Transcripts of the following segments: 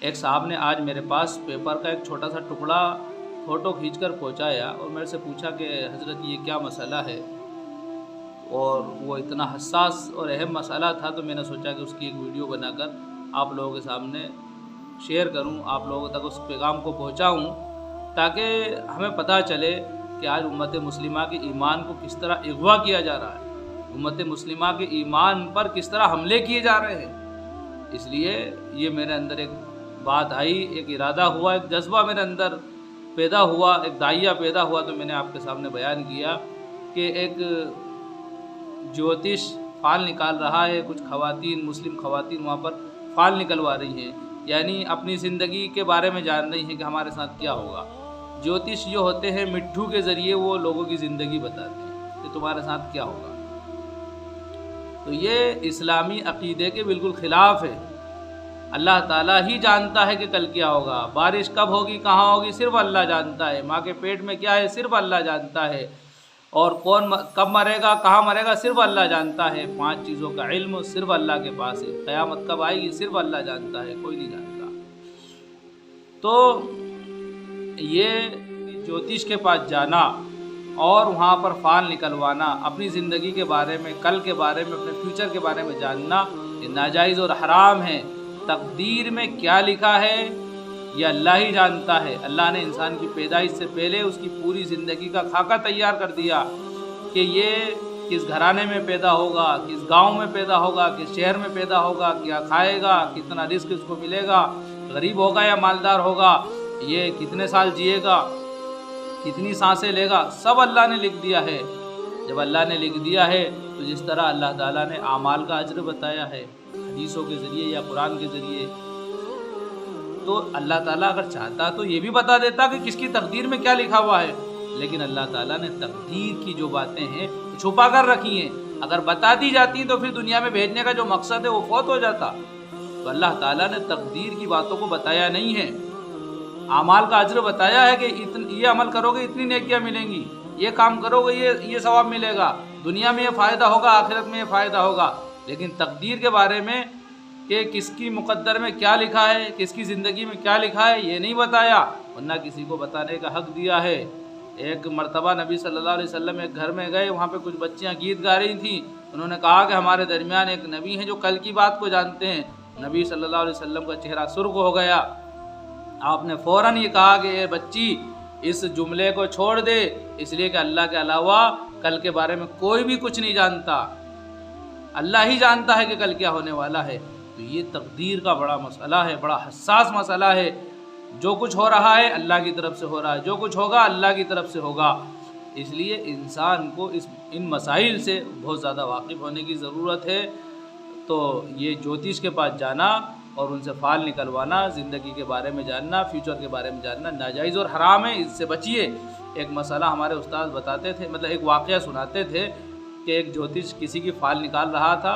ایک صاحب نے آج میرے پاس پیپر کا ایک چھوٹا سا ٹکڑا فوٹو کھینچ کر پہنچایا اور میرے سے پوچھا کہ حضرت یہ کیا مسئلہ ہے، اور وہ اتنا حساس اور اہم مسئلہ تھا تو میں نے سوچا کہ اس کی ایک ویڈیو بنا کر آپ لوگوں کے سامنے شیئر کروں، آپ لوگوں تک اس پیغام کو پہنچاؤں، تاکہ ہمیں پتہ چلے کہ آج امت مسلمہ کے ایمان کو کس طرح اغوا کیا جا رہا ہے، امت مسلمہ کے ایمان پر کس طرح حملے کیے جا رہے ہیں۔ اس لیے یہ میرے اندر ایک بات آئی، ایک ارادہ ہوا، ایک جذبہ میرے اندر پیدا ہوا، ایک داعیہ پیدا ہوا، تو میں نے آپ کے سامنے بیان کیا کہ ایک جوتش فال نکال رہا ہے، کچھ خواتین، مسلم خواتین وہاں پر فال نکلوا رہی ہیں، یعنی اپنی زندگی کے بارے میں جان رہی ہیں کہ ہمارے ساتھ کیا ہوگا۔ جوتش جو ہوتے ہیں مٹھو کے ذریعے وہ لوگوں کی زندگی بتاتے ہیں کہ تمہارے ساتھ کیا ہوگا، تو یہ اسلامی عقیدے کے بالکل خلاف ہے۔ اللہ تعالیٰ ہی جانتا ہے کہ کل کیا ہوگا، بارش کب ہوگی، کہاں ہوگی، صرف اللہ جانتا ہے، ماں کے پیٹ میں کیا ہے صرف اللہ جانتا ہے، اور کون کب مرے گا، کہاں مرے گا، صرف اللہ جانتا ہے۔ 5 چیزوں کا علم صرف اللہ کے پاس ہے، قیامت کب آئے گی صرف اللہ جانتا ہے، کوئی نہیں جانتا۔ تو یہ جوتش کے پاس جانا اور وہاں پر فال نکلوانا، اپنی زندگی کے بارے میں، کل کے بارے میں، اپنے فیوچر کے بارے میں جاننا، یہ ناجائز اور حرام ہے۔ تقدیر میں کیا لکھا ہے یہ اللہ ہی جانتا ہے۔ اللہ نے انسان کی پیدائش سے پہلے اس کی پوری زندگی کا خاکہ تیار کر دیا کہ یہ کس گھرانے میں پیدا ہوگا، کس گاؤں میں پیدا ہوگا، کس شہر میں پیدا ہوگا، کیا کھائے گا، کتنا رزق اس کو ملے گا، غریب ہوگا یا مالدار ہوگا، یہ کتنے سال جیے گا، کتنی سانسیں لے گا، سب اللہ نے لکھ دیا ہے۔ جب اللہ نے لکھ دیا ہے تو جس طرح اللہ تعالیٰ نے اعمال کا اجر بتایا ہے حدیثوں کے ذریعے یا قرآن کے ذریعے، تو اللہ تعالیٰ اگر چاہتا تو یہ بھی بتا دیتا کہ کس کی تقدیر میں کیا لکھا ہوا ہے، لیکن اللہ تعالیٰ نے تقدیر کی جو باتیں ہیں چھپا کر رکھی ہیں، اگر بتا دی جاتی تو پھر دنیا میں بھیجنے کا جو مقصد ہے وہ فوت ہو جاتا۔ تو اللہ تعالیٰ نے تقدیر کی باتوں کو بتایا نہیں ہے، اعمال کا اجر بتایا ہے کہ یہ عمل کرو گے اتنی نیکیاں ملیں گی، یہ کام کرو گے یہ ثواب ملے گا، دنیا میں یہ فائدہ ہوگا، آخرت میں یہ فائدہ ہوگا، لیکن تقدیر کے بارے میں کہ کس کی مقدر میں کیا لکھا ہے، کس کی زندگی میں کیا لکھا ہے یہ نہیں بتایا، ورنہ کسی کو بتانے کا حق دیا ہے۔ ایک مرتبہ نبی صلی اللہ علیہ وسلم ایک گھر میں گئے، وہاں پہ کچھ بچیاں گیت گا رہی تھیں، انہوں نے کہا کہ ہمارے درمیان ایک نبی ہیں جو کل کی بات کو جانتے ہیں۔ نبی صلی اللہ علیہ وسلم کا چہرہ سرخ ہو گیا، آپ نے فوراً یہ کہا کہ اے بچی اس جملے کو چھوڑ دے، اس لیے کہ اللہ کے علاوہ کل کے بارے میں کوئی بھی کچھ نہیں جانتا، اللہ ہی جانتا ہے کہ کل کیا ہونے والا ہے۔ تو یہ تقدیر کا بڑا مسئلہ ہے، بڑا حساس مسئلہ ہے۔ جو کچھ ہو رہا ہے اللہ کی طرف سے ہو رہا ہے، جو کچھ ہوگا اللہ کی طرف سے ہوگا۔ اس لیے انسان کو ان مسائل سے بہت زیادہ واقف ہونے کی ضرورت ہے۔ تو یہ جوتش کے پاس جانا اور ان سے فال نکلوانا، زندگی کے بارے میں جاننا، فیوچر کے بارے میں جاننا ناجائز اور حرام ہے، اس سے بچیے۔ ایک مسئلہ ہمارے استاد بتاتے تھے، مطلب ایک واقعہ سناتے تھے کہ ایک جوتش کسی کی فال نکال رہا تھا،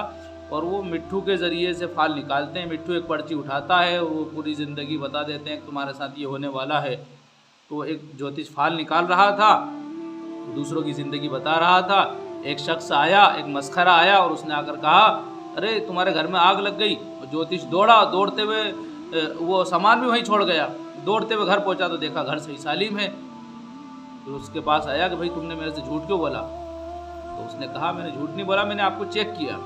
اور وہ مٹھو کے ذریعے سے فال نکالتے ہیں۔ مٹھو ایک پرچی اٹھاتا ہے، وہ پوری زندگی بتا دیتے ہیں کہ تمہارے ساتھ یہ ہونے والا ہے۔ تو ایک جوتش فال نکال رہا تھا، دوسروں کی زندگی بتا رہا تھا۔ ایک شخص آیا، ایک مسخرہ آیا، اور اس نے آ کر کہا ارے تمہارے گھر میں آگ لگ گئی۔ جوتش دوڑا، دوڑتے ہوئے وہ سامان بھی وہیں چھوڑ گیا، دوڑتے ہوئے گھر پہنچا تو دیکھا گھر صحیح سالم ہے۔ پھر اس کے پاس آیا کہ بھائی تم نے میرے سے جھوٹ کیوں بولا؟ تو اس نے کہا میں نے جھوٹ نہیں بولا، میں نے آپ کو چیک کیا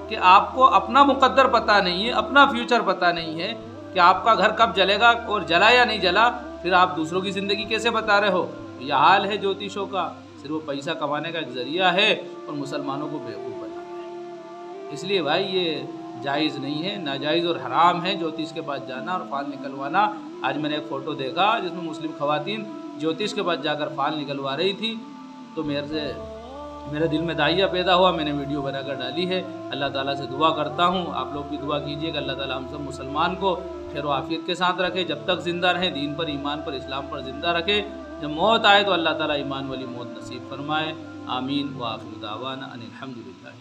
کہ آپ کو اپنا مقدر پتہ نہیں ہے، اپنا فیوچر پتہ نہیں ہے کہ آپ کا گھر کب جلے گا اور جلا یا نہیں جلا، پھر آپ دوسروں کی زندگی کیسے بتا رہے ہو؟ یہ حال ہے جوتشوں کا، صرف وہ پیسہ کمانے کا ایک ذریعہ ہے اور مسلمانوں کو بیوقوف بنانا ہے۔ اس لیے بھائی یہ جائز نہیں ہے، ناجائز اور حرام ہے جوتش کے پاس جانا اور فال نکلوانا۔ آج میں نے ایک فوٹو دیکھا جس میں مسلم خواتین جوتش کے پاس جا کر فال نکلوا رہی تھی، تو میرے دل میں داعیہ پیدا ہوا، میں نے ویڈیو بنا کر ڈالی ہے۔ اللہ تعالیٰ سے دعا کرتا ہوں، آپ لوگ بھی دعا کیجئے کہ اللہ تعالیٰ ہم سب مسلمان کو خیر و عافیت کے ساتھ رکھے، جب تک زندہ رہیں دین پر، ایمان پر، اسلام پر زندہ رکھے، جب موت آئے تو اللہ تعالیٰ ایمان والی موت نصیب فرمائے۔ آمین۔ وآخر دعوانا ان الحمد للہ۔